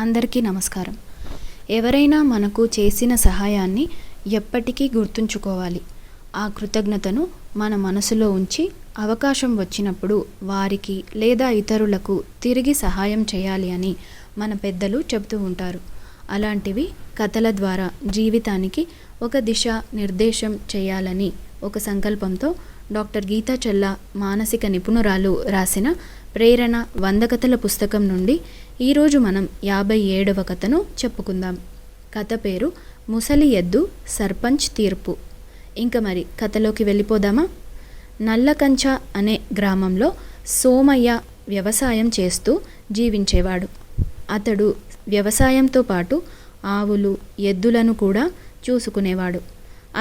అందరికీ నమస్కారం. ఎవరైనా మనకు చేసిన సహాయాన్ని ఎప్పటికీ గుర్తుంచుకోవాలి. ఆ కృతజ్ఞతను మన మనసులో ఉంచి అవకాశం వచ్చినప్పుడు వారికి లేదా ఇతరులకు తిరిగి సహాయం చేయాలి అని మన పెద్దలు చెబుతూ ఉంటారు. అలాంటివి కథల ద్వారా జీవితానికి ఒక దిశ నిర్దేశం చేయాలని ఒక సంకల్పంతో డాక్టర్ గీతా చెల్లా మానసిక నిపుణురాలు రాసిన ప్రేరణ 100 కథల పుస్తకం నుండి ఈరోజు మనం 57వ కథను చెప్పుకుందాం. కథ పేరు ముసలి ఎద్దు సర్పంచ్ తీర్పు. ఇంక మరి కథలోకి వెళ్ళిపోదామా? నల్లకంచ అనే గ్రామంలో సోమయ్య వ్యవసాయం చేస్తూ జీవించేవాడు. అతడు వ్యవసాయంతో పాటు ఆవులు, ఎద్దులను కూడా చూసుకునేవాడు.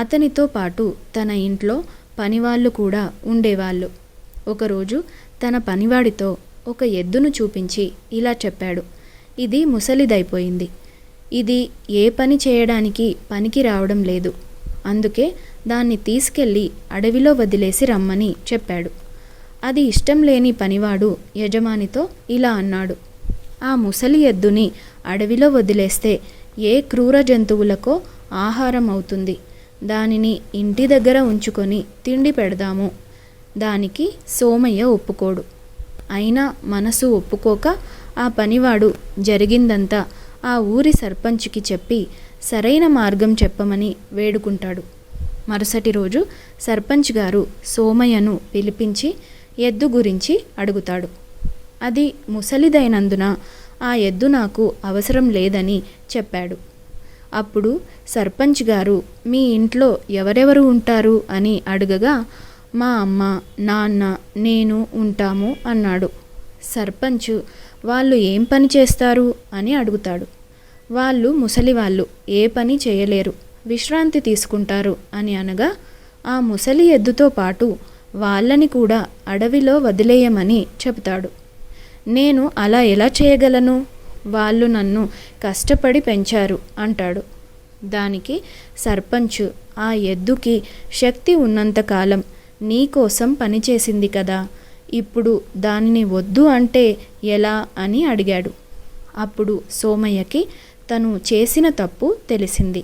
అతనితో పాటు తన ఇంట్లో పనివాళ్ళు కూడా ఉండేవాళ్ళు. ఒకరోజు తన పనివాడితో ఒక ఎద్దును చూపించి ఇలా చెప్పాడు, ఇది ముసలిదైపోయింది. ఇది ఏ పని చేయడానికి పనికి రావడం లేదు. అందుకే దాన్ని తీసుకెళ్ళి అడవిలో వదిలేసి రమ్మని చెప్పాడు. అది ఇష్టం లేని పనివాడు యజమానితో ఇలా అన్నాడు, ఆ ముసలి ఎద్దుని అడవిలో వదిలేస్తే ఏ క్రూర జంతువులకో ఆహారం అవుతుంది. దానిని ఇంటి దగ్గర ఉంచుకొని తిండి పెడదాము. దానికి సోమయ్య ఒప్పుకోడు. అయినా మనసు ఒప్పుకోక ఆ పనివాడు జరిగిందంతా ఆ ఊరి సర్పంచ్కి చెప్పి సరైన మార్గం చెప్పమని వేడుకుంటాడు. మరుసటి రోజు సర్పంచ్ గారు సోమయ్యను పిలిపించి ఎద్దు గురించి అడుగుతాడు. అది ముసలిదైనందున ఆ ఎద్దు నాకు అవసరం లేదని చెప్పాడు. అప్పుడు సర్పంచ్ గారు మీ ఇంట్లో ఎవరెవరు ఉంటారు అని అడగగా మా అమ్మ, నాన్న, నేను ఉంటాము అన్నాడు. సర్పంచ్ వాళ్ళు ఏం పని చేస్తారు అని అడుగుతాడు. వాళ్ళు ముసలివాళ్ళు, ఏ పని చేయలేరు, విశ్రాంతి తీసుకుంటారు అని అనగా ఆ ముసలి ఎద్దుతో పాటు వాళ్ళని కూడా అడవిలో వదిలేయమని చెబుతాడు. నేను అలా ఎలా చేయగలను? వాళ్ళు నన్ను కష్టపడి పెంచారు అంటాడు. దానికి సర్పంచ్ ఆ ఎద్దుకి శక్తి ఉన్నంతకాలం నీకోసం పనిచేసింది కదా, ఇప్పుడు దానిని వద్దు అంటే ఎలా అని అడిగాడు. అప్పుడు సోమయ్యకి తను చేసిన తప్పు తెలిసింది.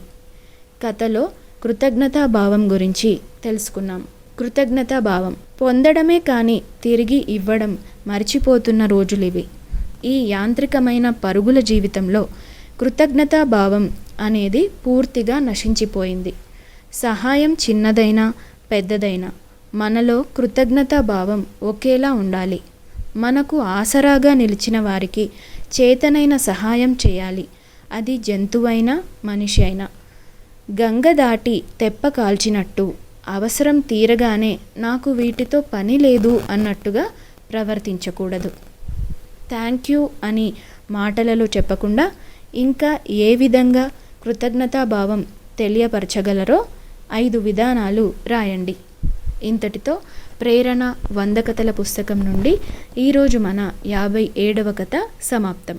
కథలో కృతజ్ఞతాభావం గురించి తెలుసుకున్నాం. కృతజ్ఞతాభావం పొందడమే కానీ తిరిగి ఇవ్వడం మర్చిపోతున్న రోజులివి. ఈ యాంత్రికమైన పరుగుల జీవితంలో కృతజ్ఞతాభావం అనేది పూర్తిగా నశించిపోయింది. సహాయం చిన్నదైనా పెద్దదైనా మనలో కృతజ్ఞతాభావం ఒకేలా ఉండాలి. మనకు ఆసరాగా నిలిచిన వారికి చేతనైన సహాయం చేయాలి. అది జంతువైనా మనిషి అయినా. గంగ దాటి తెప్ప కాల్చినట్టు అవసరం తీరగానే నాకు వీటితో పని లేదు అన్నట్టుగా ప్రవర్తించకూడదు. థ్యాంక్ యూ అని మాటలలో చెప్పకుండా ఇంకా ఏ విధంగా కృతజ్ఞతాభావం తెలియపరచగలరో 5 విధానాలు రాయండి. ఇంతటితో ప్రేరణ 100 కథల పుస్తకం నుండి ఈరోజు మన 57వ కథ సమాప్తం.